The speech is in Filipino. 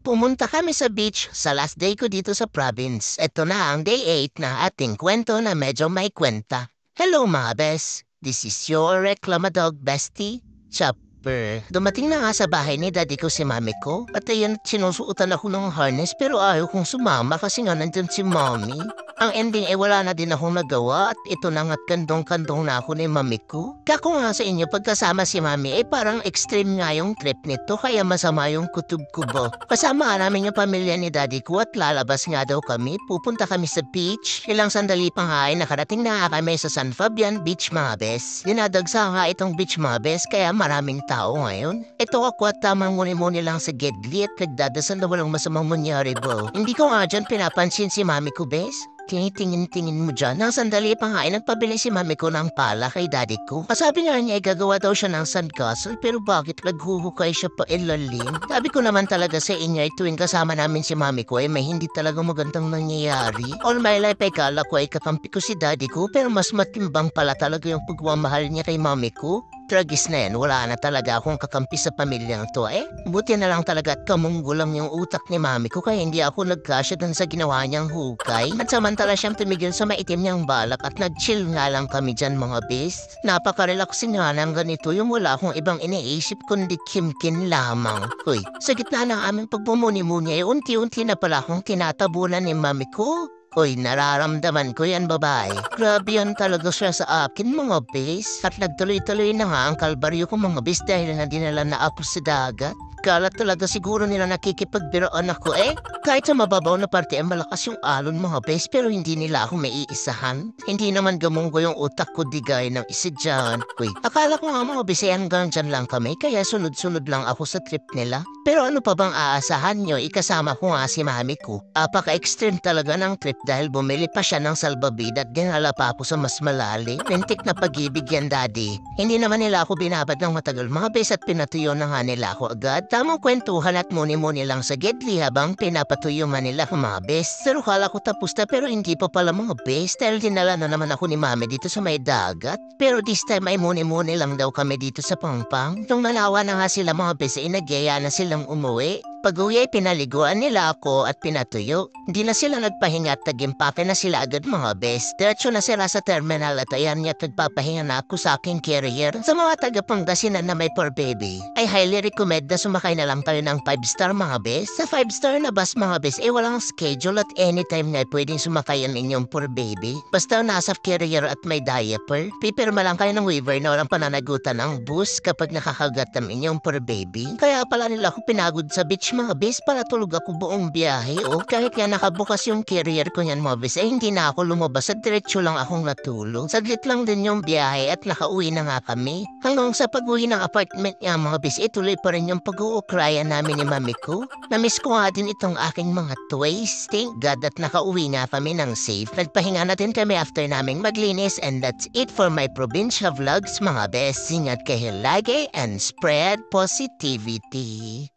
Pumunta kami sa beach sa last day ko dito sa province. Ito na ang day 8 na ating kwento na medyo may kwenta. Hello mga bes, this is your Reclamadog bestie, Chopper. Dumating na nga sa bahay ni daddy ko si mami ko at ayun sinusuotan ako ng harness pero ayaw kong sumama kasi nga nandun si mommy. Ang ending ay wala na din akong nagawa at ito na nga't kandong-kandong na ako ni mami ko. Kako nga sa inyo pagkasama si mami ay parang extreme nga yung trip nito kaya masama yung kutob kubo. Kasama nga namin yung pamilya ni daddy ko at lalabas nga daw kami. Pupunta kami sa beach. Ilang sandali pa nga ay nakarating na nga kami sa San Fabian Beach mga bes. Dinadagsa nga itong beach mga bes kaya maraming tao ngayon. Ito ako at tamang muni-muni lang sa gedli at nagdadasal na walang masamang mangyari bro. Hindi ko nga dyan pinapansin si mami ko bes. Tinitingin-tingin mo dyan. Nang sandali pa nga ay nagpabili si mami ko ng pala kay daddy ko. Kasabi nga niya ay gagawa daw siya ng sandcastle pero bakit naghuhukay siya pa ilalim? Sabi ko naman talaga sa inyo ay tuwing kasama namin si mami ko ay may hindi talaga magandang nangyayari. All my life ay kala ko ay kakampi ko si daddy ko pero mas matimbang pala talaga yung pagmamahal niya kay mami ko. Tragis na yan, wala na talaga akong kakampi sa pamilyang to eh. Buti na lang talaga at kamunggo lang yung utak ni mami ko kaya hindi ako nagkasya dun sa ginawa niyang hukay. At samantala siyang tumigil sa maitim niyang balak at nag-chill nga lang kami dyan mga best. Napaka-relaxing nga ng ganito yung wala akong ibang iniisip kundi kimkin lamang. Hoy, sa gitna ng aming pagmumuni-muni ay unti-unti na pala akong tinatabunan ni mami ko. Hoy, nararamdaman ko yan babae. Grabe yan talaga siya sa akin mga bes. At nagtuloy-tuloy na nga ang kalbaryo ko mga bes dahil na dinala na ako sa dagat. Kala talaga siguro nila nakikipagbiroan ako eh. Kahit sa mababaw na parte ay malakas yung alon mga bes pero hindi nila ako maiisahan. Hindi naman gamunggo yung utak ko digay ng isa dyan. Uy, akala ko nga mga bes ay hanggang dyan lang kami kaya sunod-sunod lang ako sa trip nila. Pero ano pa bang aasahan nyo? Ikasama ko nga si mami ko. Apaka-extreme talaga ng trip dahil bumili pa siya ng salbabida at dinala pa ako sa mas malalim. Lintik na pag-ibig yan daddy. Hindi naman nila ako binabad ng matagal mga bes at pinatuyo na nga nila ako agad. Tamang kwentuhan at muni-muni lang sa gedli habang pinapatuyo man nila mga bes. Pero kala ko tapos na pero hindi pa pala mga bes dahil dinala na naman ako ni mami dito sa may dagat. Pero this time ay muni-muni lang daw kami dito sa Pangpang. Nung nalawa na nga sila mga bes ay nagyaya na silang umuwi. Pag-uwi ay pinaliguan nila ako at pinatuyo. Hindi na sila nagpahinga at tagimpake na sila agad mga bes. Diretso na sila sa terminal at ayan niya nagpapahinga na ako sa aking carrier. Sa mga taga-Pangasinan na may poor baby, ay highly recommend na sumakay na lang tayo ng 5-star mga bes. Sa 5-star na bus mga bes, walang schedule at anytime na pwedeng sumakay ang inyong poor baby. Basta nasa carrier at may diaper, pipirma lang kayo ng waiver na walang pananagutan ng bus kapag nakakagat ang inyong poor baby. Kaya pala nila ako pinagod sa beach mga bes para tulog ako buong biyahe o kahit nga nakabukas yung carrier ko yan mga bes hindi na ako lumabas at diretso lang akong natulog. Saglit lang din yung biyahe at nakauwi na nga kami. Hanggang sa pag-uwi ng apartment niya mga bes tuloy pa rin yung pag-uukrayan namin ni mami ko. Namiss ko nga din itong aking mga toys. Thank God at nakauwi nga kami ng safe. Nagpahinga natin kami after naming maglinis and that's it for my probinsya vlogs mga bes. Ingat kayo lagi and spread positivity.